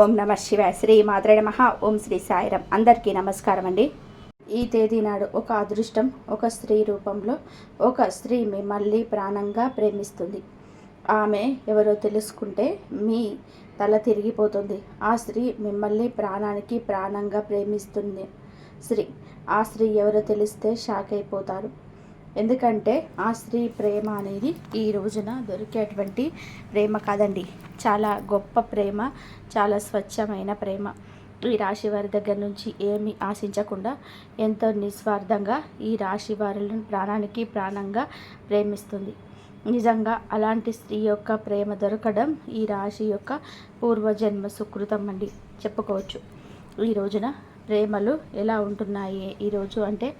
ఓం నమ శివాయ. శ్రీ మాత్రే నమః. ఓం శ్రీ సాయిరాం. అందరికీ నమస్కారం అండి. ఈ తేదీ నాడు ఒక అదృష్టం ఒక స్త్రీ రూపంలో ఒక స్త్రీ మిమ్మల్ని ప్రాణంగా ప్రేమిస్తుంది. ఆమె ఎవరో తెలుసుకుంటే మీ తల తిరిగిపోతుంది. ఆ స్త్రీ మిమ్మల్ని ప్రాణానికి ప్రాణంగా ప్రేమిస్తుంది. ఆ స్త్రీ ఎవరో తెలిస్తే షాక్ అయిపోతారు. ఎందుకంటే ఆ స్త్రీ ప్రేమ అనేది ఈ రోజున దొరికేటువంటి ప్రేమ కాదండి. చాలా గొప్ప ప్రేమ, చాలా స్వచ్ఛమైన ప్రేమ. ఈ రాశి వారి దగ్గర నుంచి ఏమీ ఆశించకుండా ఎంతో నిస్వార్థంగా ఈ రాశి వారులను ప్రాణానికి ప్రాణంగా ప్రేమిస్తుంది. నిజంగా అలాంటి స్త్రీ యొక్క ప్రేమ దొరకడం ఈ రాశి యొక్క పూర్వజన్మ సుకృతం అండి చెప్పుకోవచ్చు. ఈ రోజున ప్రేమలు ఎలా ఉంటున్నాయి ఈరోజు అంటే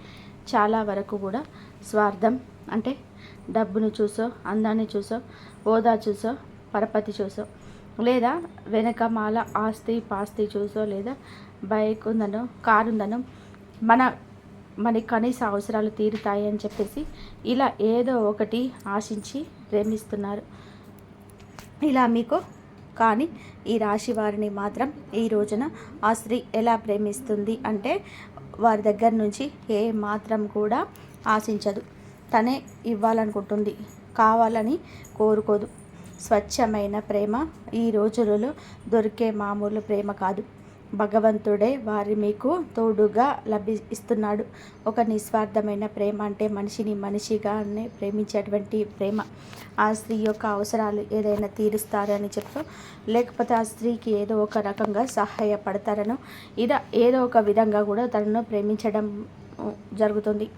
చాలా వరకు కూడా స్వార్థం, అంటే డబ్బును చూసో, అందాన్ని చూసో, హోదా చూసో, పరపతి చూసో, లేదా వెనకమాల ఆస్తి పాస్తి చూసో, లేదా బైక్ ఉందనో, కారు ఉందనో, మన కనీస అవసరాలు తీరుతాయి అని చెప్పేసి ఇలా ఏదో ఒకటి ఆశించి ప్రేమిస్తున్నారు. ఇలా మీకు కానీ ఈ రాశి వారిని మాత్రం ఈ రోజున ఆ స్త్రీ ఎలా ప్రేమిస్తుంది అంటే వారి దగ్గర నుంచి ఏ మాత్రం కూడా ఆశించదు. తనే ఇవ్వాలనుకుంటుంది, కావాలని కోరుకోదు. స్వచ్ఛమైన ప్రేమ ఈ రోజులలో దొరికే మామూలు ప్రేమ కాదు. భగవంతుడే వారి మీకు తోడుగా ఇస్తున్నాడు. ఒక నిస్వార్థమైన ప్రేమ అంటే మనిషిని మనిషిగానే ప్రేమించేటువంటి ప్రేమ. ఆ స్త్రీ యొక్క అవసరాలు ఏదైనా తీరుస్తారని చెప్తూ, లేకపోతే ఆ స్త్రీకి ఏదో ఒక రకంగా సహాయపడతారనో, ఇలా ఏదో ఒక విధంగా కూడా తనను ప్రేమించడం జరుగుతుంది.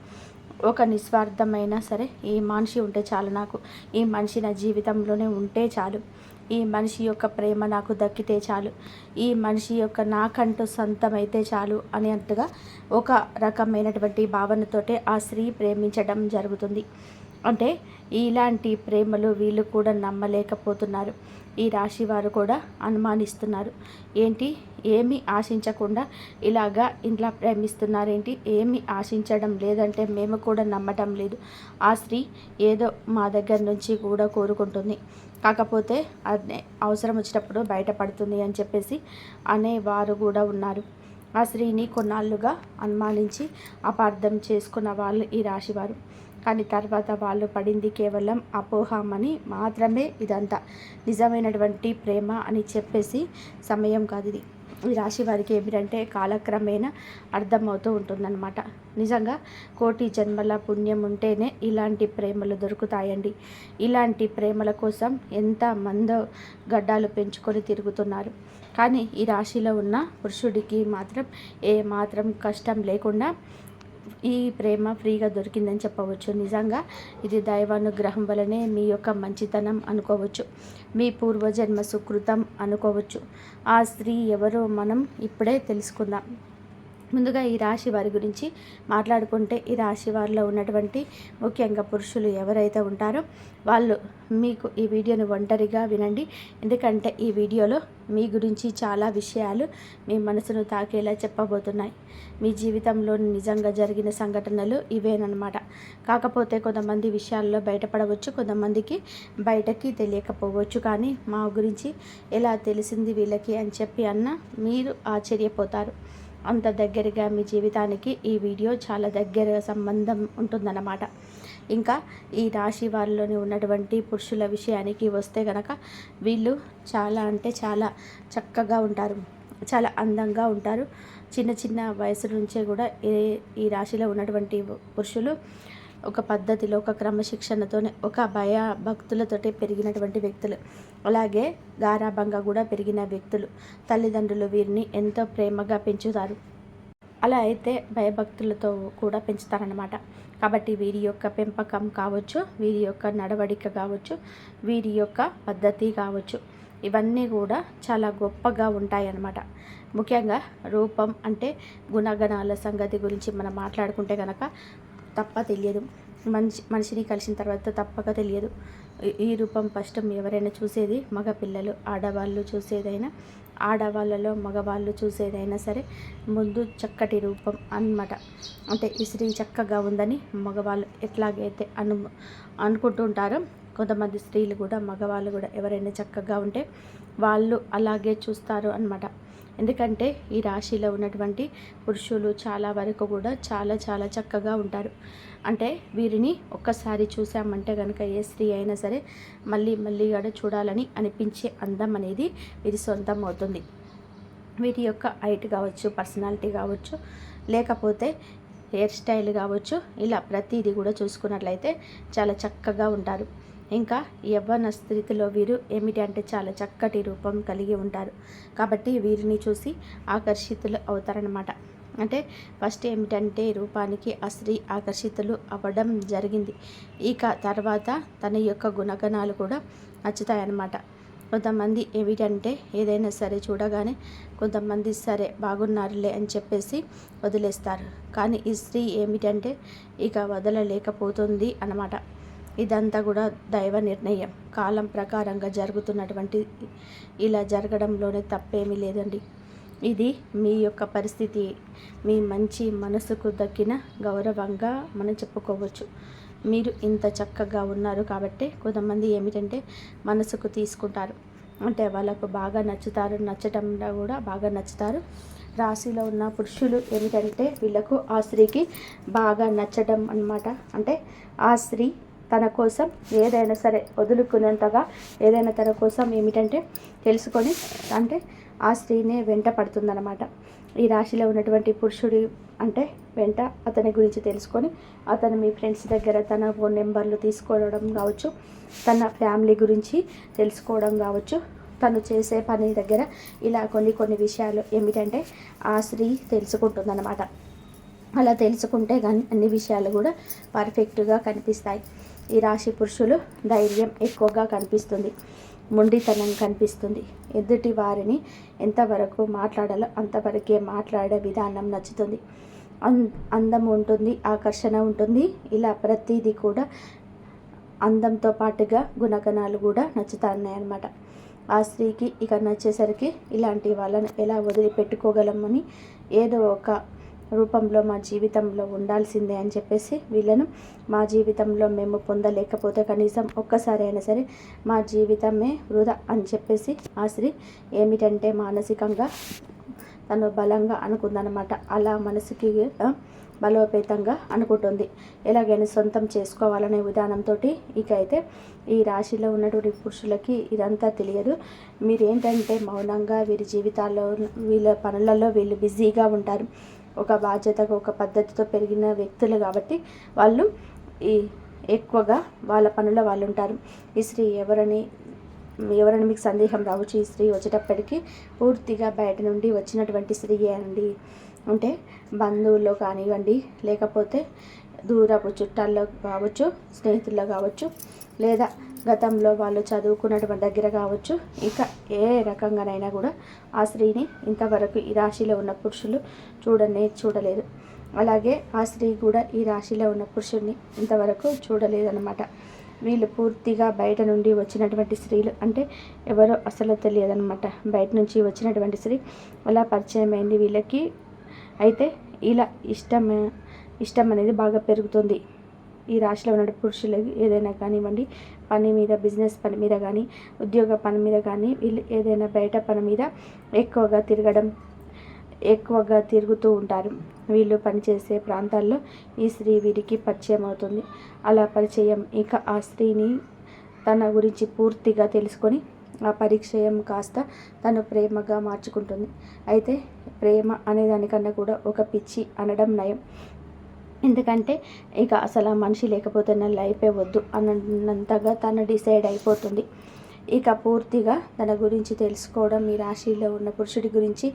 ఒక నిస్వార్థమైనా సరే ఈ మనిషి ఉంటే చాలు, నాకు ఈ మనిషి నా జీవితంలోనే ఉంటే చాలు, ఈ మనిషి యొక్క ప్రేమ నాకు దక్కితే చాలు, ఈ మనిషి యొక్క నాకంటూ సొంతమైతే చాలు అనేట్టుగా ఒక రకమైనటువంటి భావనతోటే ఆ స్త్రీ ప్రేమించడం జరుగుతుంది. అంటే ఇలాంటి ప్రేమలు వీళ్ళు కూడా నమ్మలేకపోతున్నారు. ఈ రాశి వారు కూడా అనుమానిస్తున్నారు. ఏంటి, ఏమీ ఆశించకుండా ఇలా ప్రేమిస్తున్నారేంటి, ఏమీ ఆశించడం లేదంటే మేము కూడా నమ్మటం లేదు. ఆ స్త్రీ ఏదో మా దగ్గర నుంచి కూడా కోరుకుంటుంది, కాకపోతే అదే అవసరం వచ్చినప్పుడు బయటపడుతుంది అని చెప్పేసి అనేవారు కూడా ఉన్నారు. ఆ స్త్రీని కొన్నాళ్ళుగా అనుమానించి అపార్థం చేసుకున్న వాళ్ళు ఈ రాశివారు. కానీ తర్వాత వాళ్ళు పడింది కేవలం అపోహమని మాత్రమే. ఇదంతా నిజమైనటువంటి ప్రేమ అని చెప్పేసి సమయం కాదు ఇది. ఈ రాశి వారికి ఏమిటంటే కాలక్రమేణా అర్థమవుతూ ఉంటుందన్నమాట. నిజంగా కోటి జన్మల పుణ్యం ఉంటేనే ఇలాంటి ప్రేమలు దొరుకుతాయండి. ఇలాంటి ప్రేమల కోసం ఎంతమందో గడ్డాలు పెంచుకొని తిరుగుతున్నారు. కానీ ఈ రాశిలో ఉన్న పురుషుడికి మాత్రం ఏ మాత్రం కష్టం లేకుండా ఈ ప్రేమ ఫ్రీగా దొరికిందని చెప్పవచ్చు. నిజంగా ఇది దైవానుగ్రహం వలనే మీ యొక్క మంచితనం అనుకోవచ్చు, మీ పూర్వజన్మ సుకృతం అనుకోవచ్చు. ఆ స్త్రీ ఎవరో మనం ఇప్పుడే తెలుసుకుందాం. ముందుగా ఈ రాశి వారి గురించి మాట్లాడుకుంటే, ఈ రాశి వారిలో ఉన్నటువంటి ముఖ్యంగా పురుషులు ఎవరైతే ఉంటారో వాళ్ళు మీకు ఈ వీడియోని ఒంటరిగా వినండి. ఎందుకంటే ఈ వీడియోలో మీ గురించి చాలా విషయాలు మీ మనసును తాకేలా చెప్పబోతున్నాయి. మీ జీవితంలో నిజంగా జరిగిన సంఘటనలు ఇవేనమాట. కాకపోతే కొంతమంది విషయాల్లో బయటపడవచ్చు, కొంతమందికి బయటకి తెలియకపోవచ్చు. కానీ మా గురించి ఎలా తెలిసింది వీళ్ళకి అని చెప్పి మీరు ఆశ్చర్యపోతారు. అంత దగ్గరగా మీ జీవితానికి ఈ వీడియో చాలా దగ్గర సంబంధం ఉంటుందన్నమాట. ఇంకా ఈ రాశి వారిలోనే ఉన్నటువంటి పురుషుల విషయానికి వస్తే గనక వీళ్ళు చాలా అంటే చాలా చక్కగా ఉంటారు, చాలా అందంగా ఉంటారు. చిన్న చిన్న వయసు నుంచే కూడా ఈ రాశిలో ఉన్నటువంటి పురుషులు ఒక పద్ధతిలో, ఒక క్రమశిక్షణతోనే, ఒక భక్తులతోటి పెరిగినటువంటి వ్యక్తులు, అలాగే గారాభంగా కూడా పెరిగిన వ్యక్తులు. తల్లిదండ్రులు వీరిని ఎంతో ప్రేమగా పెంచుతారు. అలా అయితే భయభక్తులతో కూడా పెంచుతారన్నమాట. కాబట్టి వీరి యొక్క పెంపకం కావచ్చు, వీరి యొక్క నడవడిక కావచ్చు, వీరి యొక్క పద్ధతి కావచ్చు, ఇవన్నీ కూడా చాలా గొప్పగా ఉంటాయన్నమాట. ముఖ్యంగా రూపం అంటే గుణగణాల సంగతి గురించి మనం మాట్లాడుకుంటే కనుక తప్ప తెలియదు. మనిషిని కలిసిన తర్వాత తప్పక తెలియదు. ఈ రూపం ఫస్ట్ ఎవరైనా చూసేది మగపిల్లలు, ఆడవాళ్ళు చూసేదైనా, ఆడవాళ్ళలో మగవాళ్ళు చూసేదైనా సరే ముందు చక్కటి రూపం అన్నమాట. అంటే ఈ స్త్రీ చక్కగా ఉందని మగవాళ్ళు ఎట్లాగైతే అనుకుంటూ ఉంటారో, కొంతమంది స్త్రీలు కూడా మగవాళ్ళు కూడా ఎవరైనా చక్కగా ఉంటే వాళ్ళు అలాగే చూస్తారు అన్నమాట. ఎందుకంటే ఈ రాశిలో ఉన్నటువంటి పురుషులు చాలా వరకు కూడా చాలా చాలా చక్కగా ఉంటారు. అంటే వీరిని ఒక్కసారి చూసామంటే కనుక ఏ స్త్రీ అయినా సరే మళ్ళీ మళ్ళీ కూడా చూడాలని అనిపించే అందం అనేది వీరి సొంతం అవుతుంది. వీరి యొక్క హైట్ కావచ్చు, పర్సనాలిటీ కావచ్చు, లేకపోతే హెయిర్ స్టైల్ కావచ్చు, ఇలా ప్రతిదీ కూడా చూసుకున్నట్లయితే చాలా చక్కగా ఉంటారు. ఇంకా యవ్వన స్థితిలో వీరు ఏమిటి అంటే చాలా చక్కటి రూపం కలిగి ఉంటారు. కాబట్టి వీరిని చూసి ఆకర్షితులు అవుతారనమాట. అంటే ఫస్ట్ ఏమిటంటే రూపానికి ఆ స్త్రీ ఆకర్షితులు అవ్వడం జరిగింది. ఇక తర్వాత తన యొక్క గుణగణాలు కూడా నచ్చుతాయన్నమాట. కొంతమంది ఏమిటంటే ఏదైనా సరే చూడగానే కొంతమంది సరే బాగున్నారులే అని చెప్పేసి వదిలేస్తారు. కానీ ఈ స్త్రీ ఏమిటంటే ఇక వదలలేకపోతుంది అన్నమాట. ఇదంతా కూడా దైవ నిర్ణయం, కాలం ప్రకారంగా జరుగుతున్నటువంటి, ఇలా జరగడంలోనే తప్పేమీ లేదండి. ఇది మీ యొక్క పరిస్థితి, మీ మంచి మనసుకు దక్కిన గౌరవంగా మనం చెప్పుకోవచ్చు. మీరు ఇంత చక్కగా ఉన్నారు కాబట్టి కొంతమంది ఏమిటంటే మనసుకు తీసుకుంటారు, అంటే వాళ్ళకు బాగా నచ్చుతారు, నచ్చటంలో కూడా బాగా నచ్చుతారు. రాశిలో ఉన్న పురుషులు ఏమిటంటే వీళ్ళకు ఆ స్త్రీకి బాగా నచ్చడం అన్నమాట. అంటే ఆ స్త్రీ తన కోసం ఏదైనా సరే వదులుకునేంతగా ఏదైనా తన కోసం ఏమిటంటే తెలుసుకొని అంటే ఆ స్త్రీనే వెంట పడుతుందన్నమాట. ఈ రాశిలో ఉన్నటువంటి పురుషుడి అంటే వెంట అతని గురించి తెలుసుకొని అతను మీ ఫ్రెండ్స్ దగ్గర తన ఫోన్ నెంబర్లు తీసుకోవడం కావచ్చు, తన ఫ్యామిలీ గురించి తెలుసుకోవడం కావచ్చు, తను చేసే పని దగ్గర ఇలా కొన్ని విషయాలు ఏమిటంటే ఆ స్త్రీ తెలుసుకుంటుందన్నమాట. అలా తెలుసుకుంటే కానీ అన్ని విషయాలు కూడా పర్ఫెక్ట్గా కనిపిస్తాయి. ఈ రాశి పురుషులు ధైర్యం ఎక్కువగా కనిపిస్తుంది, మొండితనం కనిపిస్తుంది. ఎదుటి వారిని ఎంతవరకు మాట్లాడాలో అంతవరకే మాట్లాడే విధానం నచ్చుతుంది. అందం ఉంటుంది, ఆకర్షణ ఉంటుంది. ఇలా ప్రతిదీ కూడా అందంతో పాటుగా గుణగణాలు కూడా నచ్చుతున్నాయన్నమాట. ఆ స్త్రీకి ఇక నచ్చేసరికి ఇలాంటి వాళ్ళని ఎలా వదిలిపెట్టుకోగలమని ఏదో ఒక రూపంలో మా జీవితంలో ఉండాల్సిందే అని చెప్పేసి వీళ్ళను మా జీవితంలో మేము పొందలేకపోతే కనీసం ఒక్కసారి అయినా సరే మా జీవితమే వృధా అని చెప్పేసి ఆ స్త్రీ ఏమిటంటే మానసికంగా తను బలంగా అనుకుందనమాట. అలా మనసుకి బలోపేతంగా అనుకుంటుంది. ఎలాగైనా సొంతం చేసుకోవాలనే విధానంతో ఇక అయితే ఈ రాశిలో ఉన్నటువంటి పురుషులకి ఇదంతా తెలియదు. మీరేంటంటే మౌనంగా వీరి జీవితాల్లో వీళ్ళ పనులలో వీళ్ళు బిజీగా ఉంటారు. ఒక బాధ్యతగా ఒక పద్ధతితో పెరిగిన వ్యక్తులు కాబట్టి వాళ్ళు ఎక్కువగా వాళ్ళ పనుల వాళ్ళు ఉంటారు. ఈ స్త్రీ ఎవరని మీకు సందేహం రావచ్చు. ఈ స్త్రీ వచ్చేటప్పటికి పూర్తిగా బయట నుండి వచ్చినటువంటి స్త్రీయే అండి. అంటే బంధువుల్లో కానివ్వండి, లేకపోతే దూరపు చుట్టాల్లో కావచ్చు, స్నేహితుల్లో కావచ్చు, లేదా గతంలో వాళ్ళు చదువుకున్నటువంటి దగ్గర కావచ్చు, ఇక ఏ రకంగానైనా కూడా ఆ స్త్రీని ఇంతవరకు ఈ రాశిలో ఉన్న పురుషులు చూడలేదు. అలాగే ఆ స్త్రీ కూడా ఈ రాశిలో ఉన్న పురుషుడిని ఇంతవరకు చూడలేదన్నమాట. వీళ్ళు పూర్తిగా బయట నుండి వచ్చినటువంటి స్త్రీలు, అంటే ఎవరో అసలు తెలియదన్నమాట. బయట నుంచి వచ్చినటువంటి స్త్రీ అలా పరిచయం అయింది వీళ్ళకి. అయితే ఇలా ఇష్టం అనేది బాగా పెరుగుతుంది. ఈ రాశిలో ఉన్న పురుషులకి ఏదైనా కానివ్వండి, పని మీద, బిజినెస్ పని మీద కానీ, ఉద్యోగ పని మీద కానీ, వీళ్ళు ఏదైనా బయట పని మీద ఎక్కువగా తిరుగుతూ ఉంటారు. వీళ్ళు పనిచేసే ప్రాంతాల్లో ఈ స్త్రీ వీరికి పరిచయం అవుతుంది. అలా పరిచయం ఇక ఆ స్త్రీని తన గురించి పూర్తిగా తెలుసుకొని ఆ పరిచయం కాస్త తను ప్రేమగా మార్చుకుంటుంది. అయితే ప్రేమ అనేదానికన్నా కూడా ఒక పిచ్చి అనడం నయం. ఎందుకంటే ఇక అసలు ఆ మనిషి లేకపోతే నా లైఫే వద్దు అన్నంతగా తను డిసైడ్ అయిపోతుంది. ఇక పూర్తిగా తన గురించి తెలుసుకోవడం ఈ రాశిలో ఉన్న పురుషుడి గురించి.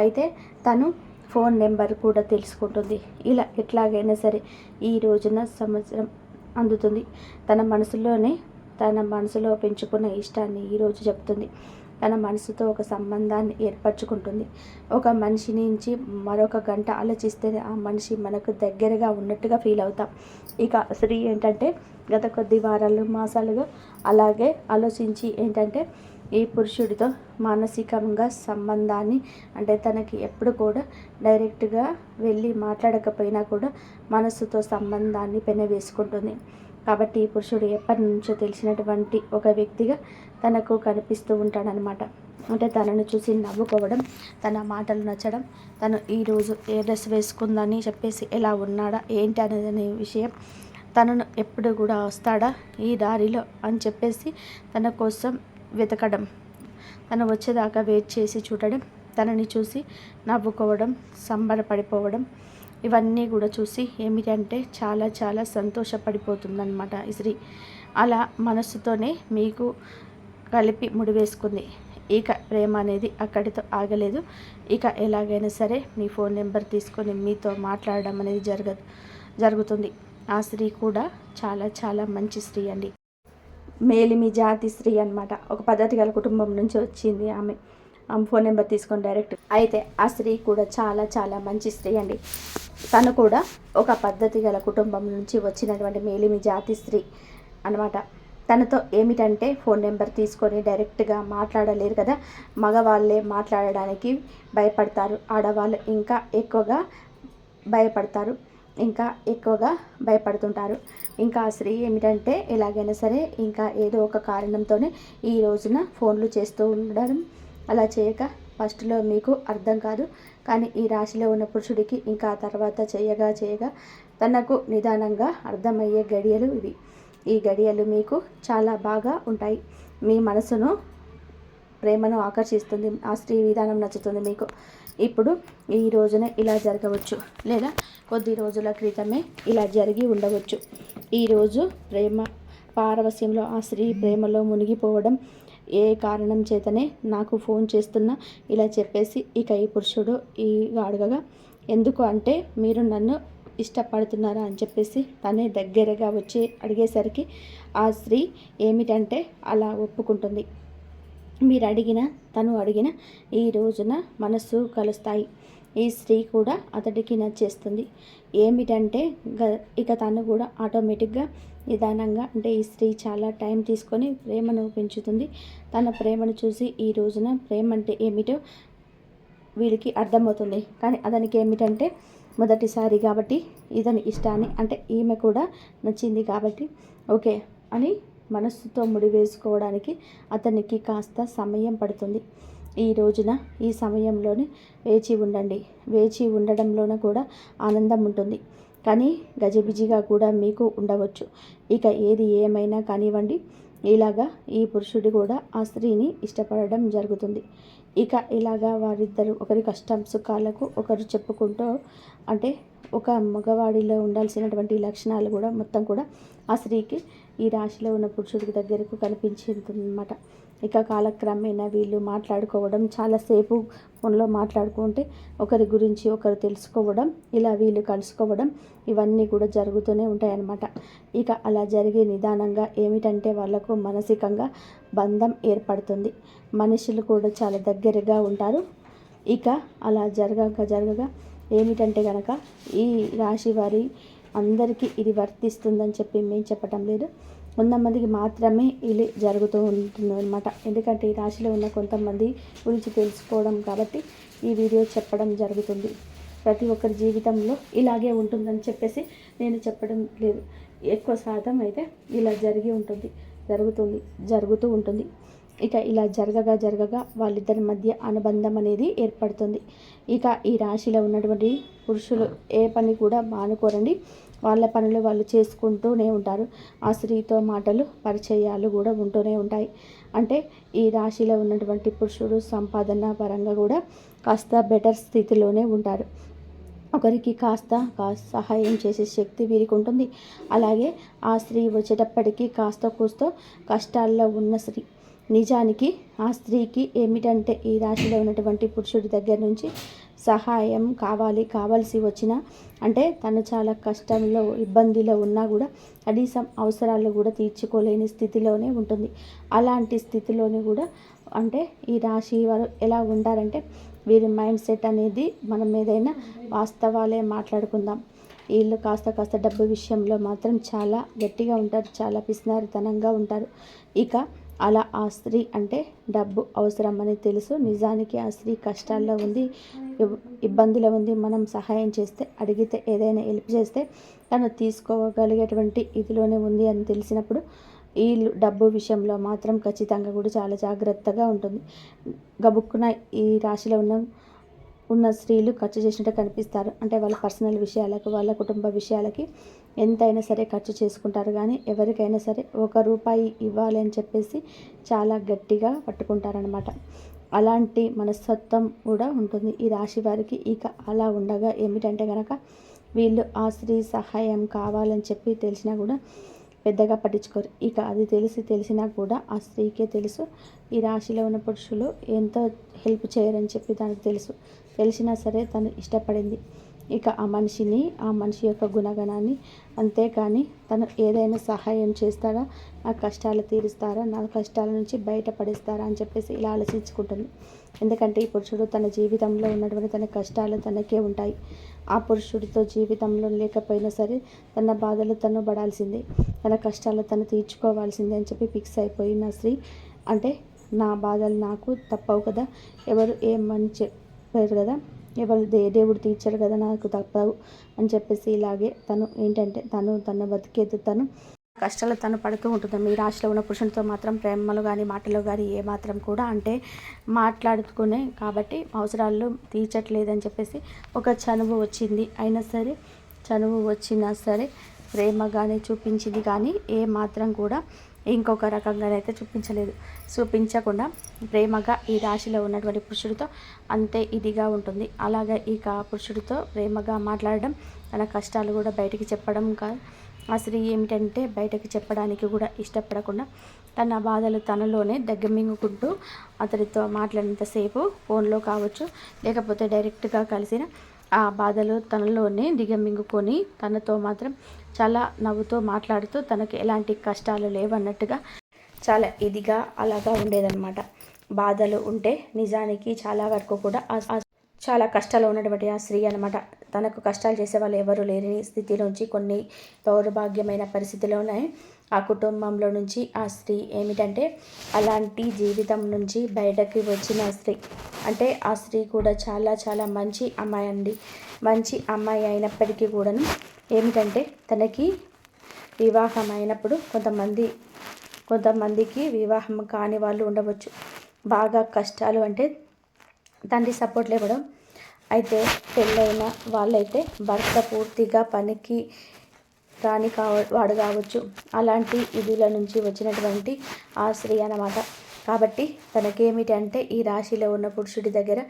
అయితే తను ఫోన్ నెంబర్ కూడా తెలుసుకుంటుంది. ఇలా ఎట్లాగైనా సరే ఈ రోజున సంవత్సరం అందుతుంది. తన మనసులో పెంచుకున్న ఇష్టాన్ని ఈరోజు చెప్తుంది. తన మనసుతో ఒక సంబంధాన్ని ఏర్పరచుకుంటుంది. ఒక మనిషి నుంచి మరొక గంట ఆలోచిస్తేనే ఆ మనిషి మనకు దగ్గరగా ఉన్నట్టుగా ఫీల్ అవుతాం. ఇక స్త్రీ ఏంటంటే గత కొద్ది వారాలు, మాసాలుగా అలాగే ఆలోచించి ఏంటంటే ఈ పురుషుడితో మానసికంగా సంబంధాన్ని, అంటే తనకి ఎప్పుడు కూడా డైరెక్ట్గా వెళ్ళి మాట్లాడకపోయినా కూడా మనసుతో సంబంధాన్ని పెనవేసుకుంటుంది. కాబట్టి ఈ పురుషుడు ఎప్పటి నుంచో తెలిసినటువంటి ఒక వ్యక్తిగా తనకు కనిపిస్తూ ఉంటాడనమాట. అంటే తనను చూసి నవ్వుకోవడం, తన మాటలు నచ్చడం, తను ఈరోజు ఏ డ్రెస్ వేసుకుందని చెప్పేసి ఎలా ఉన్నాడా ఏంటి అనేది విషయం, తనను ఎప్పుడు కూడా వస్తాడా ఈ దారిలో అని చెప్పేసి తన కోసం వెతకడం, తను వచ్చేదాకా వెయిట్ చేసి చూడడం, తనని చూసి నవ్వుకోవడం, సంబరపడిపోవడం, ఇవన్నీ కూడా చూసి ఏమిటంటే చాలా చాలా సంతోషపడిపోతుందన్నమాట ఈ స్త్రీ. అలా మనస్సుతోనే మీకు కలిపి ముడివేసుకుంది. ఇక ప్రేమ అనేది అక్కడితో ఆగలేదు. ఇక ఎలాగైనా సరే మీ ఫోన్ నెంబర్ తీసుకొని మీతో మాట్లాడడం అనేది జరుగుతుంది. ఆ స్త్రీ కూడా చాలా చాలా మంచి స్త్రీ అండి. మేలిమి జాతి స్త్రీ అనమాట. ఒక పద్ధతి గల కుటుంబం నుంచి వచ్చింది ఆమె ఫోన్ నెంబర్ తీసుకొని డైరెక్ట్. అయితే ఆ స్త్రీ కూడా చాలా చాలా మంచి స్త్రీ అండి. తను కూడా ఒక పద్ధతి గల కుటుంబం నుంచి వచ్చినటువంటి మేలిమి జాతి స్త్రీ అనమాట. తనతో ఏమిటంటే ఫోన్ నెంబర్ తీసుకొని డైరెక్ట్గా మాట్లాడలేరు కదా, మగవాళ్ళే మాట్లాడడానికి భయపడతారు, ఆడవాళ్ళు ఇంకా ఎక్కువగా భయపడతారు, ఇంకా ఎక్కువగా భయపడుతుంటారు. ఇంకా ఆ స్త్రీ ఏమిటంటే ఎలాగైనా సరే ఇంకా ఏదో ఒక కారణంతోనే ఈ రోజున ఫోన్లు చేస్తూ ఉండడం. అలా చేయక ఫస్ట్లో మీకు అర్థం కాదు, కానీ ఈ రాశిలో ఉన్న పురుషుడికి ఇంకా తర్వాత చేయగా తనకు నిదానంగా అర్థమయ్యే గడియలు ఇవి. ఈ గడియలు మీకు చాలా బాగా ఉంటాయి. మీ మనసును ప్రేమను ఆకర్షిస్తుంది. ఆ స్త్రీ విధానం నచ్చుతుంది మీకు. ఇప్పుడు ఈ రోజున ఇలా జరగవచ్చు, లేదా కొద్ది రోజుల క్రితమే ఇలా జరిగి ఉండవచ్చు. ఈరోజు ప్రేమ పారవస్యంలో ఆ స్త్రీ ప్రేమలో మునిగిపోవడం, ఏ కారణం చేతనే నాకు ఫోన్ చేస్తున్నా ఇలా చెప్పేసి ఇక ఈ పురుషుడు అడగగా, ఎందుకు అంటే మీరు నన్ను ఇష్టపడుతున్నారా అని చెప్పేసి తనే దగ్గరగా వచ్చి అడిగేసరికి ఆ స్త్రీ ఏమిటంటే అలా ఒప్పుకుంటుంది. మీరు అడిగిన తను అడిగిన ఈ రోజున మనస్సు కలుస్తాయి. ఈ స్త్రీ కూడా అతడికి నచ్చేస్తుంది. ఏమిటంటే ఇక తను కూడా ఆటోమేటిక్గా నిదానంగా, అంటే ఈ స్త్రీ చాలా టైం తీసుకొని ప్రేమను పెంచుతుంది. తన ప్రేమను చూసి ఈ రోజున ప్రేమ అంటే ఏమిటో వీడికి అర్థమవుతుంది. కానీ అతనికి ఏమిటంటే మొదటిసారి కాబట్టి ఇతని ఇష్టాన్ని, అంటే ఈమె కూడా నచ్చింది కాబట్టి ఓకే అని మనస్సుతో ముడివేసుకోవడానికి అతనికి కాస్త సమయం పడుతుంది. ఈ రోజున ఈ సమయంలోనే వేచి ఉండండి. వేచి ఉండడంలోన కూడా ఆనందం ఉంటుంది, కానీ గజిబిజిగా కూడా మీకు ఉండవచ్చు. ఇక ఏది ఏమైనా కానివ్వండి, ఇలాగా ఈ పురుషుడు కూడా ఆ స్త్రీని ఇష్టపడడం జరుగుతుంది. ఇక ఇలాగా వారిద్దరు ఒకరి కష్టం సుఖాలకు ఒకరు చెప్పుకుంటూ, అంటే ఒక మగవాడిలో ఉండాల్సినటువంటి లక్షణాలు కూడా మొత్తం కూడా ఆ స్త్రీకి ఈ రాశిలో ఉన్న పురుషుడికి దగ్గరకు కనిపించిందన్నమాట. ఇక కాలక్రమేణా వీళ్ళు మాట్లాడుకోవడం, చాలాసేపు ఫోన్లో మాట్లాడుకుంటే ఒకరి గురించి ఒకరు తెలుసుకోవడం, ఇలా వీళ్ళు కలుసుకోవడం, ఇవన్నీ కూడా జరుగుతూనే ఉంటాయన్నమాట. ఇక అలా జరిగే నిదానంగా ఏమిటంటే వాళ్ళకు మానసికంగా బంధం ఏర్పడుతుంది. మనుషులు కూడా చాలా దగ్గరగా ఉంటారు. ఇక అలా జరగగా ఏమిటంటే కనుక ఈ రాశి వారి అందరికీ ఇది వర్తిస్తుందని చెప్పి మేము చెప్పటం లేదు. కొంతమందికి మాత్రమే ఇది జరుగుతూ ఉంటుంది అనమాట. ఎందుకంటే ఈ రాశిలో ఉన్న కొంతమంది గురించి తెలుసుకోవడం కాబట్టి ఈ వీడియో చెప్పడం జరుగుతుంది. ప్రతి ఒక్కరి జీవితంలో ఇలాగే ఉంటుందని చెప్పేసి నేను చెప్పడం లేదు. ఎక్కువ శాతం అయితే ఇలా జరుగుతూ ఉంటుంది. ఇక ఇలా జరగగా వాళ్ళిద్దరి మధ్య అనుబంధం అనేది ఏర్పడుతుంది. ఇక ఈ రాశిలో ఉన్నటువంటి పురుషులు ఏ పని కూడా మానుకోరండి. వాళ్ళ పనులు వాళ్ళు చేసుకుంటూనే ఉంటారు. ఆ స్త్రీతో మాటలు పరిచయాలు కూడా ఉంటూనే ఉంటాయి. అంటే ఈ రాశిలో ఉన్నటువంటి పురుషుడు సంపాదన పరంగా కూడా కాస్త బెటర్ స్థితిలోనే ఉంటారు. ఒకరికి కాస్త సహాయం చేసే శక్తి వీరికి ఉంటుంది. అలాగే ఆ స్త్రీ వచ్చేటప్పటికి కాస్త కూస్తో కష్టాల్లో ఉన్న స్త్రీ. నిజానికి ఆ స్త్రీకి ఏమిటంటే ఈ రాశిలో ఉన్నటువంటి పురుషుడి దగ్గర నుంచి సహాయం కావాల్సి వచ్చినా, అంటే తను చాలా కష్టంలో ఇబ్బందిలో ఉన్నా కూడా కనీసం అవసరాలు కూడా తీర్చుకోలేని స్థితిలోనే ఉంటుంది. అలాంటి స్థితిలోనే కూడా అంటే ఈ రాశి వారు ఎలా ఉంటారంటే, వీరి మైండ్ సెట్ అనేది మనం ఏదైనా వాస్తవాలే మాట్లాడుకుందాం. వీళ్ళు కాస్త డబ్బు విషయంలో మాత్రం చాలా గట్టిగా ఉంటారు, చాలా పిసినారితనంగా ఉంటారు. ఇక అలా ఆ స్త్రీ అంటే డబ్బు అవసరం అని తెలుసు. నిజానికి ఆ స్త్రీ కష్టాల్లో ఉంది, ఇబ్బందిలో ఉంది. మనం సహాయం చేస్తే, అడిగితే, ఏదైనా హెల్ప్ చేస్తే తను తీసుకోగలిగేటువంటి ఇదిలోనే ఉంది అని తెలిసినప్పుడు ఈ డబ్బు విషయంలో మాత్రం ఖచ్చితంగా కూడా చాలా జాగ్రత్తగా ఉంటుంది. గబుక్కున ఈ రాశిలో ఉన్న స్త్రీలు ఖర్చు చేసినట్టు కనిపిస్తారు. అంటే వాళ్ళ పర్సనల్ విషయాలకు, వాళ్ళ కుటుంబ విషయాలకి ఎంతైనా సరే ఖర్చు చేసుకుంటారు. కానీ ఎవరికైనా సరే ₹1 ఇవ్వాలి అని చెప్పేసి చాలా గట్టిగా పట్టుకుంటారనమాట. అలాంటి మనస్తత్వం కూడా ఉంటుంది ఈ రాశి వారికి. ఇక అలా ఉండగా ఏమిటంటే కనుక వీళ్ళు ఆ స్త్రీ సహాయం కావాలని చెప్పి తెలిసినా కూడా పెద్దగా పట్టించుకోరు. ఇక అది తెలిసినా కూడా ఆ స్త్రీకే తెలుసు ఈ రాశిలో ఉన్న పురుషులు ఎంతో హెల్ప్ చేయరని చెప్పి తనకు తెలిసినా సరే తను ఇష్టపడింది ఇక ఆ మనిషి యొక్క గుణగణాన్ని. అంతేకాని తను ఏదైనా సహాయం చేస్తారా, నా కష్టాలు తీరుస్తారా, నా కష్టాల నుంచి బయటపడేస్తారా అని చెప్పేసి ఇలా ఆలోచించుకుంటుంది. ఎందుకంటే ఈ పురుషుడు తన జీవితంలో ఉన్నటువంటి తన కష్టాలు తనకే ఉంటాయి. ఆ పురుషుడితో జీవితంలో లేకపోయినా సరే తన బాధలు తను పడాల్సిందే, తన కష్టాలు తను తీర్చుకోవాల్సిందే అని చెప్పి ఫిక్స్ అయిపోయిన స్త్రీ. అంటే నా బాధలు నాకు తప్పవు కదా, ఎవరు ఏమని చెప్పారు కదా, ఎవరు దేవుడు తీర్చాడు కదా, నాకు తప్పవు అని చెప్పేసి ఇలాగే తను ఏంటంటే తన బతికేది తను కష్టాలు తను పడుతూ ఉంటుంది. మీ రాశిలో ఉన్న పురుషునితో మాత్రం ప్రేమలు కానీ మాటలు కానీ ఏమాత్రం కూడా అంటే మాట్లాడుకునే కాబట్టి అవసరాలు తీర్చట్లేదని చెప్పేసి ఒక చనువు వచ్చింది. అయినా సరే చనువు వచ్చినా సరే ప్రేమగానే చూపించింది, కానీ ఏ మాత్రం కూడా ఇంకొక రకంగానైతే చూపించకుండా ప్రేమగా ఈ రాశిలో ఉన్నటువంటి పురుషుడితో అంతే ఇదిగా ఉంటుంది. అలాగే ఇక పురుషుడితో ప్రేమగా మాట్లాడడం, తన కష్టాలు కూడా బయటికి చెప్పడం కాదు. ఆ స్త్రీ ఏమిటంటే బయటకు చెప్పడానికి కూడా ఇష్టపడకుండా తన బాధలు తనలోనే దగ్గమింగుకుంటూ అతడితో మాట్లాడినంతసేపు ఫోన్లో కావచ్చు, లేకపోతే డైరెక్ట్గా కలిసిన ఆ బాధలు తనలోనే దిగమింగుకొని తనతో మాత్రం చాలా నవ్వుతూ మాట్లాడుతూ తనకు ఎలాంటి కష్టాలు లేవన్నట్టుగా చాలా ఇదిగా అలాగా ఉండేదన్నమాట. బాధలు ఉంటే నిజానికి చాలా వరకు కూడా చాలా కష్టాలు ఉన్నటువంటి ఆ స్త్రీ అనమాట. తనకు కష్టాలు చేసే వాళ్ళు ఎవరు లేని స్థితిలోంచి, కొన్ని దౌర్భాగ్యమైన పరిస్థితిలోనే ఆ కుటుంబంలో నుంచి ఆ స్త్రీ ఏమిటంటే అలాంటి జీవితం నుంచి బయటకి వచ్చిన స్త్రీ. అంటే ఆ స్త్రీ కూడా చాలా చాలా మంచి అమ్మాయి అండి. మంచి అమ్మాయి అయినప్పటికీ కూడాను ఏమిటంటే తనకి వివాహం అయినప్పుడు కొంతమందికి వివాహం కాని వాళ్ళు ఉండవచ్చు. బాగా కష్టాలు అంటే తండ్రి సపోర్ట్ లేవడం, అయితే పెళ్ళైన వాళ్ళైతే భర్త పూర్తిగా పనికి వాడు కావచ్చు. అలాంటి ఇదిల నుంచి వచ్చినటువంటి ఆ స్త్రీ అన్నమాట. కాబట్టి తనకేమిటి అంటే ఈ రాశిలో ఉన్న పురుషుడి దగ్గర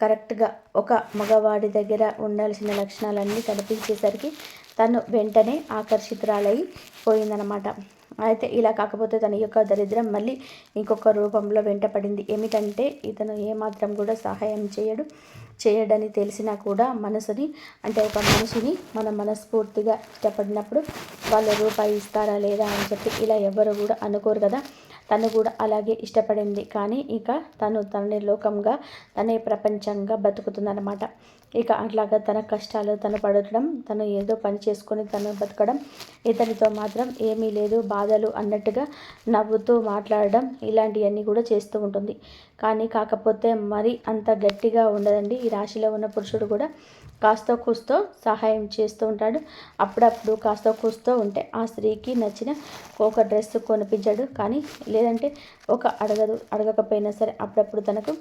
కరెక్ట్గా ఒక మగవాడి దగ్గర ఉండాల్సిన లక్షణాలన్నీ కనిపించేసరికి తను వెంటనే ఆకర్షితురాలై పోయిందనమాట. అయితే ఇలా కాకపోతే తన యొక్క దరిద్రం మళ్ళీ ఇంకొక రూపంలో వెంటపడింది. ఏమిటంటే ఇతను ఏమాత్రం కూడా సహాయం చేయడని తెలిసినా కూడా ఒక మనిషిని మనం మనస్ఫూర్తిగా ఇష్టపడినప్పుడు వాళ్ళు రూపాయి ఇస్తారా లేదా అని చెప్పి ఇలా ఎవరు కూడా అనుకోరు కదా. తను కూడా అలాగే ఇష్టపడింది. కానీ ఇక తనే లోకంగా, తనే ప్రపంచంగా బతుకుతుందన్నమాట. ఇక అట్లాగా తన కష్టాలు తను పడటం, తను ఏదో పని చేసుకొని తను బతకడం, ఇతనితో మాత్రం ఏమీ లేదు బాధలు అన్నట్టుగా నవ్వుతూ మాట్లాడడం, ఇలాంటివన్నీ కూడా చేస్తూ ఉంటుంది. కాకపోతే మరి అంత గట్టిగా ఉండదండి. ఈ రాశిలో ఉన్న పురుషుడు కూడా కాస్తో కూస్తో సహాయం చేస్తూ ఉంటాడు. అప్పుడప్పుడు కాస్తో కూస్తో ఉంటే ఆ స్త్రీకి నచ్చిన ఒక డ్రెస్ కొనిపించాడు. కానీ లేదంటే అడగకపోయినా సరే అప్పుడప్పుడు తనకు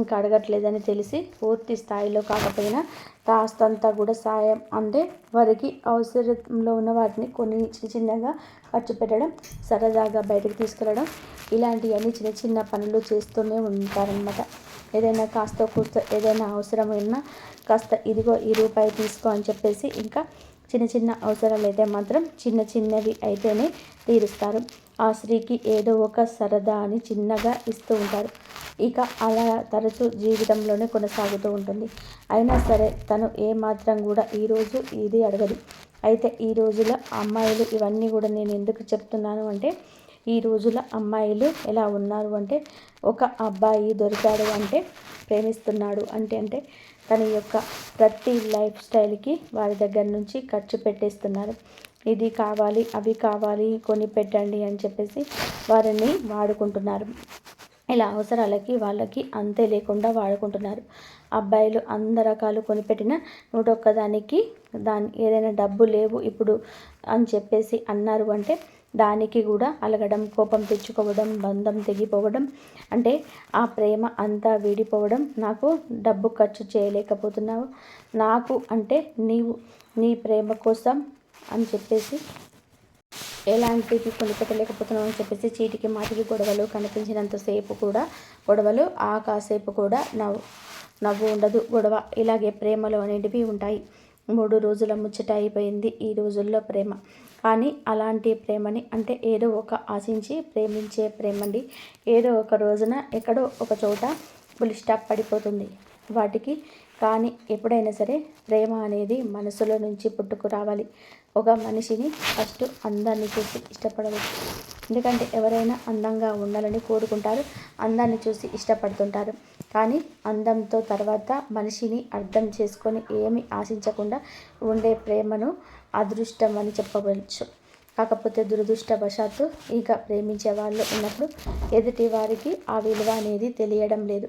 ఇంకా అడగట్లేదని తెలిసి పూర్తి స్థాయిలో కాకపోయినా కాస్తంతా కూడా సాయం అంటే వారికి అవసరంలో ఉన్న వాటిని కొన్ని చిన్నగా ఖర్చు పెట్టడం, సరదాగా బయటకు తీసుకెళ్ళడం, ఇలాంటివన్నీ చిన్న పనులు చేస్తూనే ఉంటారనమాట. ఏదైనా కాస్త కూస్తో ఏదైనా అవసరమైనా కాస్త ఇదిగో ఈ రూపాయి తీసుకో అని చెప్పేసి ఇంకా చిన్న అవసరాలు అయితే మాత్రం చిన్నవి అయితేనే తీరుస్తారు. ఆ స్త్రీకి ఏదో ఒక సరదా అని చిన్నగా ఇస్తూ ఉంటారు. ఇక అలా తరచూ జీవితంలోనే కొనసాగుతూ ఉంటుంది. అయినా సరే తను ఏమాత్రం కూడా ఈరోజు ఇది అడగదు. అయితే ఈ రోజుల అమ్మాయిలు ఇవన్నీ కూడా నేను ఎందుకు చెప్తున్నాను అంటే, ఈ రోజుల అమ్మాయిలు ఎలా ఉన్నారు అంటే, ఒక అబ్బాయి దొరికాడు అంటే ప్రేమిస్తున్నాడు అంటే తన యొక్క ప్రతి లైఫ్ స్టైల్కి వారి దగ్గర నుంచి ఖర్చు పెట్టేస్తున్నారు. ఇది కావాలి, అవి కావాలి, కొని పెట్టండి అని చెప్పేసి వారిని వాడుకుంటున్నారు. ఇలా అవసరాలకి వాళ్ళకి అంతే లేకుండా వాడుకుంటున్నారు. అబ్బాయిలు అన్ని రకాలు కొనిపెట్టిన 101 దానికి ఏదైనా డబ్బు లేవు ఇప్పుడు అని చెప్పేసి అన్నారు అంటే దానికి కూడా అలగడం, కోపం తెచ్చుకోవడం, బంధం తెగిపోవడం, అంటే ఆ ప్రేమ అంతా విడిపోవడం. నాకు డబ్బు ఖర్చు చేయలేకపోతున్నావు, నాకు అంటే నీవు నీ ప్రేమ కోసం అని చెప్పేసి ఎలాంటివి కొనిపెట్టలేకపోతున్నావు అని చెప్పేసి చీటికి మాటికి గొడవలు, కనిపించినంతసేపు కూడా గొడవలు, ఆ కాసేపు కూడా నవ్వు ఉండదు, గొడవ. ఇలాగే ప్రేమలు అనేటివి ఉంటాయి. 3 రోజుల ముచ్చట అయిపోయింది ఈ రోజుల్లో ప్రేమ. కానీ అలాంటి ప్రేమని అంటే ఏదో ఒక ఆశించి ప్రేమించే ప్రేమండి ఏదో ఒక రోజున ఎక్కడో ఒక చోట ఫుల్ స్టాప్ పడిపోతుంది వాటికి. కానీ ఎప్పుడైనా సరే ప్రేమ అనేది మనసులో నుంచి పుట్టుకు రావాలి. ఒక మనిషిని ఫస్ట్ అందాన్ని చూసి ఇష్టపడవచ్చు. ఎందుకంటే ఎవరైనా అందంగా ఉండాలని కోరుకుంటారు, అందాన్ని చూసి ఇష్టపడుతుంటారు. కానీ అందంతో తర్వాత మనిషిని అర్థం చేసుకొని ఏమి ఆశించకుండా ఉండే ప్రేమను అదృష్టం అని చెప్పవచ్చు. కాకపోతే దురదృష్టవశాత్తు ఇక ప్రేమించే వాళ్ళు ఉన్నప్పుడు ఎదుటి వారికి ఆ విలువ అనేది తెలియడం లేదు.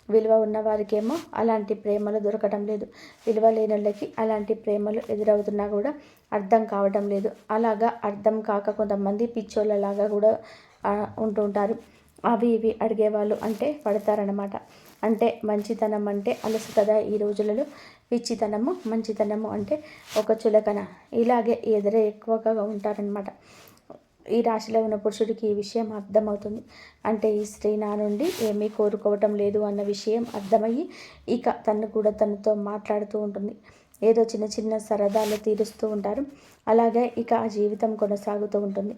విలువ ఉన్నవారికేమో అలాంటి ప్రేమలు దొరకడం లేదు. విలువ లేని వాళ్ళకి అలాంటి ప్రేమలు ఎదురవుతున్నా కూడా అర్థం కావడం లేదు. అలాగా అర్థం కాక కొంతమంది పిచ్చోళ్ళలాగా కూడా ఉంటూ ఉంటారు. అవి ఇవి అడిగేవాళ్ళు అంటే పడతారనమాట. అంటే మంచితనం అంటే అలసు కదా ఈ రోజులలో. పిచ్చితనము మంచితనము అంటే ఒక చులకన. ఇలాగే ఎదురే ఎక్కువగా ఉంటారనమాట. ఈ రాశిలో ఉన్న పురుషుడికి ఈ విషయం అర్థమవుతుంది. అంటే ఈ స్త్రీ నా నుండి ఏమీ కోరుకోవటం లేదు అన్న విషయం అర్థమయ్యి ఇక తను కూడా తనతో మాట్లాడుతూ ఉంటుంది. ఏదో చిన్న చిన్న సరదాలు తీరుస్తూ ఉంటారు. అలాగే ఇక ఆ జీవితం కొనసాగుతూ ఉంటుంది.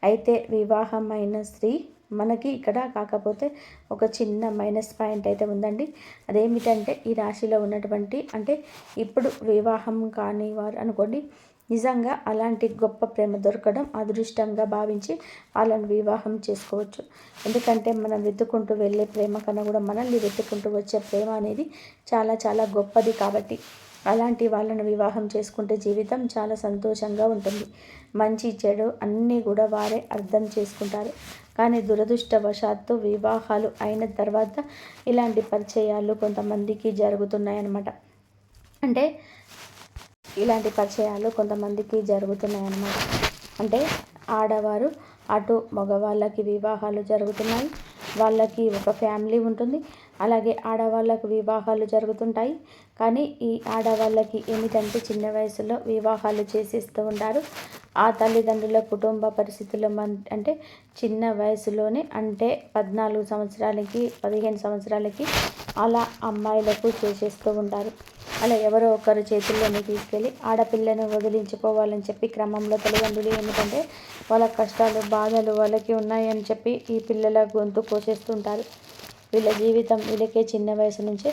అయితే వివాహమైన స్త్రీ మనకి ఇక్కడ కాకపోతే ఒక చిన్న మైనస్ పాయింట్ అయితే ఉందండి. అదేమిటంటే ఈ రాశిలో ఉన్నటువంటి అంటే ఇప్పుడు వివాహం కాని వారు అనుకోండి, నిజంగా అలాంటి గొప్ప ప్రేమ దొరకడం అదృష్టంగా భావించి వాళ్ళని వివాహం చేసుకోవచ్చు. ఎందుకంటే మనం వెతుక్కుంటూ వెళ్ళే ప్రేమ కన్నా కూడా మనల్ని వెతుక్కుంటూ వచ్చే ప్రేమ అనేది చాలా చాలా గొప్పది. కాబట్టి అలాంటి వాళ్ళను వివాహం చేసుకుంటే జీవితం చాలా సంతోషంగా ఉంటుంది. మంచి చెడు అన్నీ కూడా వారే అర్థం చేసుకుంటారు. కానీ దురదృష్టవశాత్తు వివాహాలు అయిన తర్వాత ఇలాంటి పరిచయాలు కొంతమందికి జరుగుతున్నాయన్నమాట. అంటే ఇలాంటి పరిచయాలు కొంతమందికి జరుగుతున్నాయన్నమాట. అంటే ఆడవారు అటు మగవాళ్ళకి వివాహాలు జరుగుతున్నాయి, వాళ్ళకి ఒక ఫ్యామిలీ ఉంటుంది. అలాగే ఆడవాళ్ళకు వివాహాలు జరుగుతుంటాయి. కానీ ఈ ఆడవాళ్ళకి ఏమిటంటే చిన్న వయసులో వివాహాలు చేసేస్తూ ఉంటారు. ఆ తల్లిదండ్రుల కుటుంబ పరిస్థితులు అంటే చిన్న వయసులోనే అంటే 14 సంవత్సరాలకి 15 సంవత్సరాలకి అలా అమ్మాయిలకు చేసేస్తూ ఉంటారు. అలా ఎవరో ఒకరు చేతుల్లోనే తీసుకెళ్ళి ఆడపిల్లను వదిలించుకోవాలని చెప్పి క్రమంలో తల్లిదండ్రులు ఏమిటంటే వాళ్ళ కష్టాలు బాధలు వాళ్ళకి ఉన్నాయని చెప్పి ఈ పిల్లల గొంతు కోసేస్తుంటారు. వీళ్ళ జీవితం వీళ్ళకే చిన్న వయసు నుంచే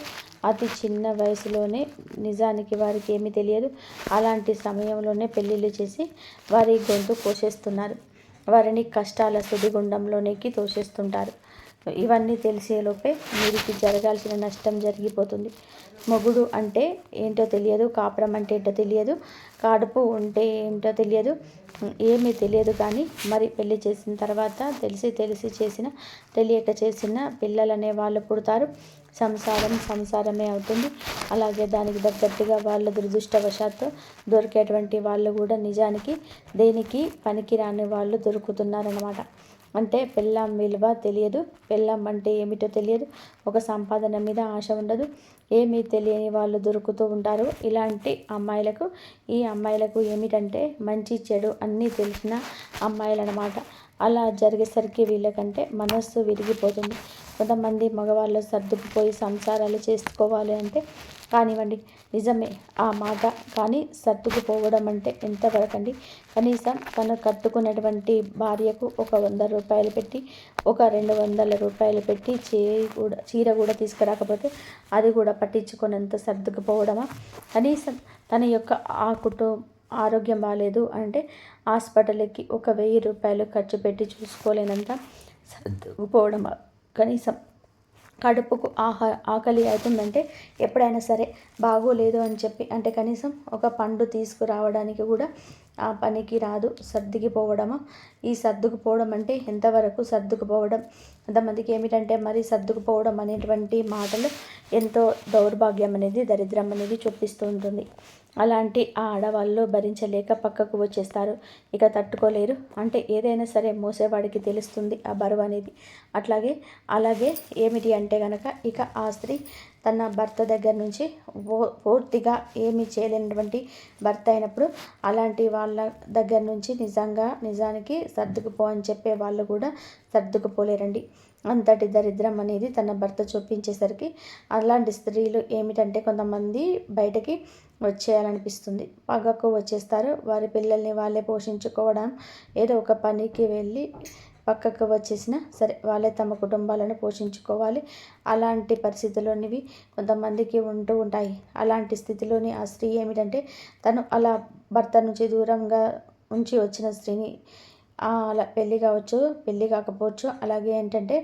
అతి చిన్న వయసులోనే నిజానికి వారికి ఏమీ తెలియదు. అలాంటి సమయంలోనే పెళ్ళిళ్ళు చేసి వారి గొంతు కోసేస్తున్నారు. వారిని కష్టాల సుడిగుండంలోనికి తోసేస్తుంటారు. ఇవన్నీ తెలిసేలోపే వీరికి జరగాల్సిన నష్టం జరిగిపోతుంది. మొగుడు అంటే ఏంటో తెలియదు, కాపురం అంటే ఏంటో తెలియదు, కడుపు ఉంటే ఏంటో తెలియదు, ఏమీ తెలియదు. కానీ మరి పెళ్లి చేసిన తర్వాత తెలిసి చేసిన తెలియక చేసిన పిల్లలనే వాళ్ళు పుడతారు. సంసారమే అవుతుంది. అలాగే దానికి తగ్గట్టుగా వాళ్ళ దురదృష్టవశాత్తు దొరికేటువంటి వాళ్ళు కూడా నిజానికి దేనికి పనికిరాని వాళ్ళు దొరుకుతున్నారన్నమాట. అంటే పెళ్ళాం విలువ తెలియదు, పెళ్ళాం అంటే ఏమిటో తెలియదు, ఒక సంపాదన మీద ఆశ ఉండదు, ఏమీ తెలియని వాళ్ళు దొరుకుతూ ఉంటారు. ఇలాంటి అమ్మాయిలకు ఈ అమ్మాయిలకు ఏమిటంటే మంచి చెడు అన్నీ తెలిసిన అమ్మాయిలు అన్నమాట. అలా జరిగేసరికి వీళ్ళకంటే మనస్సు విరిగిపోతుంది. కొంతమంది మగవాళ్ళు సర్దుకుపోయి సంసారాలు చేసుకోవాలి అంటే కానివ్వండి, నిజమే ఆ మాట. కానీ సర్దుకుపోవడం అంటే ఎంతవరకు అండి? కనీసం తను కట్టుకున్నటువంటి భార్యకు ఒక 100 రూపాయలు పెట్టి, ఒక 200 రూపాయలు పెట్టి చీర కూడా తీసుకురాకపోతే అది కూడా పట్టించుకునేంత సర్దుకుపోవడమా? కనీసం తన యొక్క ఆరోగ్యం బాగాలేదు అంటే హాస్పిటల్కి ఒక 1000 రూపాయలు ఖర్చు పెట్టి చూసుకోలేనంత సర్దుకుపోవడమా? కనీసం కడుపుకు ఆకలి అవుతుందంటే ఎప్పుడైనా సరే బాగోలేదు అని చెప్పి అంటే కనీసం ఒక పండు తీసుకురావడానికి కూడా ఆ పనికి రాదు, సర్దుకుపోవడము. ఈ సర్దుకుపోవడం అంటే ఎంతవరకు సర్దుకుపోవడం, కొంతమందికి ఏమిటంటే మరి సర్దుకుపోవడం అనేటువంటి మాటలు ఎంతో దౌర్భాగ్యం అనేది, దరిద్రం అనేది చూపిస్తూ ఉంటుంది. అలాంటి ఆ ఆడవాళ్ళు భరించలేక పక్కకు వచ్చేస్తారు. ఇక తట్టుకోలేరు. అంటే ఏదైనా సరే మోసేవాడికి తెలుస్తుంది ఆ బరువు అనేది. అలాగే ఏమిటి అంటే కనుక ఇక ఆ స్త్రీ తన భర్త దగ్గర నుంచి పూర్తిగా ఏమీ చేయలేనటువంటి భర్త అయినప్పుడు అలాంటి వాళ్ళ దగ్గర నుంచి నిజానికి సర్దుకుపో అని చెప్పే వాళ్ళు కూడా సర్దుకుపోలేరండి. అంతటి దరిద్రం అనేది తన భర్త చూపించేసరికి అలాంటి స్త్రీలు ఏమిటంటే కొంతమంది బయటకి వచ్చేయాలనిపిస్తుంది. పగకు వచ్చేస్తారు. వారి పిల్లల్ని వాళ్ళే పోషించుకోవడం, ఏదో ఒక పనికి వెళ్ళి పక్కకు వచ్చేసినా సరే వాళ్ళే తమ కుటుంబాలను పోషించుకోవాలి. అలాంటి పరిస్థితుల్లోనివి కొంతమందికి ఉంటూ ఉంటాయి. అలాంటి స్థితిలోని ఆ స్త్రీ ఏమిటంటే తను అలా భర్త నుంచి దూరంగా ఉంచి వచ్చిన స్త్రీని అలా పెళ్ళి కావచ్చు, పెళ్ళి కాకపోవచ్చు. అలాగే ఏంటంటే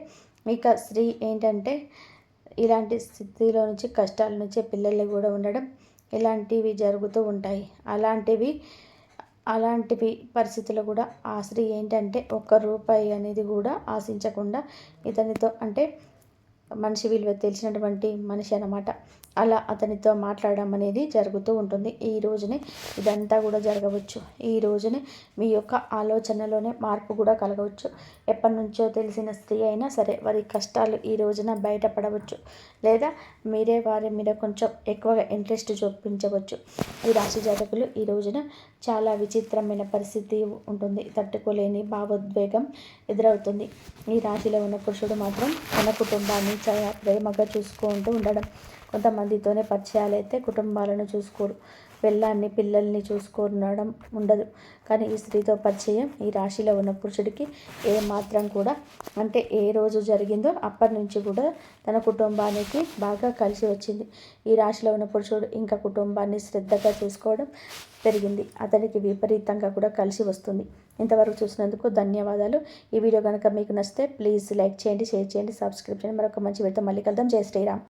ఇక స్త్రీ ఏంటంటే ఇలాంటి స్థితిలో నుంచి, కష్టాల నుంచి పిల్లలు కూడా ఉండడం, ఇలాంటివి జరుగుతూ ఉంటాయి. అలాంటివి పరిస్థితులు కూడా ఆ స్త్రీ ఏంటంటే ఒక్క రూపాయి అనేది కూడా ఆశించకుండా ఇతనితో, అంటే మనిషి విలువ తెలిసినటువంటి మనిషి అన్నమాట, అలా అతనితో మాట్లాడడం అనేది జరుగుతూ ఉంటుంది. ఈ రోజునే ఇదంతా కూడా జరగవచ్చు. ఈ రోజునే మీ యొక్క ఆలోచనలోనే మార్పు కూడా కలగవచ్చు. ఎప్పటి నుంచో తెలిసిన స్త్రీ అయినా సరే వారి కష్టాలు ఈ రోజున బయటపడవచ్చు. లేదా మీరే వారి మీద కొంచెం ఎక్కువగా ఇంట్రెస్ట్ చూపించవచ్చు. ఈ రాశి జాతకులు ఈ రోజున చాలా విచిత్రమైన పరిస్థితి ఉంటుంది. తట్టుకోలేని భావోద్వేగం ఎదురవుతుంది. ఈ రాశిలో ఉన్న పురుషుడు మాత్రం తన కుటుంబాన్ని చాలా ప్రేమగా చూసుకుంటూ ఉండడం. కొంతమందితోనే పరిచయాలు అయితే కుటుంబాలను చూసుకోరు, పిల్లల్ని చూసుకునడం ఉండదు. కానీ ఈ స్త్రీతో పరిచయం ఈ రాశిలో ఉన్న పురుషుడికి ఏ మాత్రం కూడా, అంటే ఏ రోజు జరిగిందో అప్పటి నుంచి కూడా తన కుటుంబానికి బాగా కలిసి వచ్చింది. ఈ రాశిలో ఉన్న పురుషుడు ఇంకా కుటుంబాన్ని శ్రద్ధగా చూసుకోవడం పెరిగింది. అతనికి విపరీతంగా కూడా కలిసి వస్తుంది. ఇంతవరకు చూసినందుకు ధన్యవాదాలు. ఈ వీడియో కనుక మీకు నచ్చితే ప్లీజ్ లైక్ చేయండి, షేర్ చేయండి, సబ్స్క్రైబ్ చేయండి. మరొక మంచి వీడియోతో మళ్ళీ కలుద్దాం. జై శ్రీరామ్.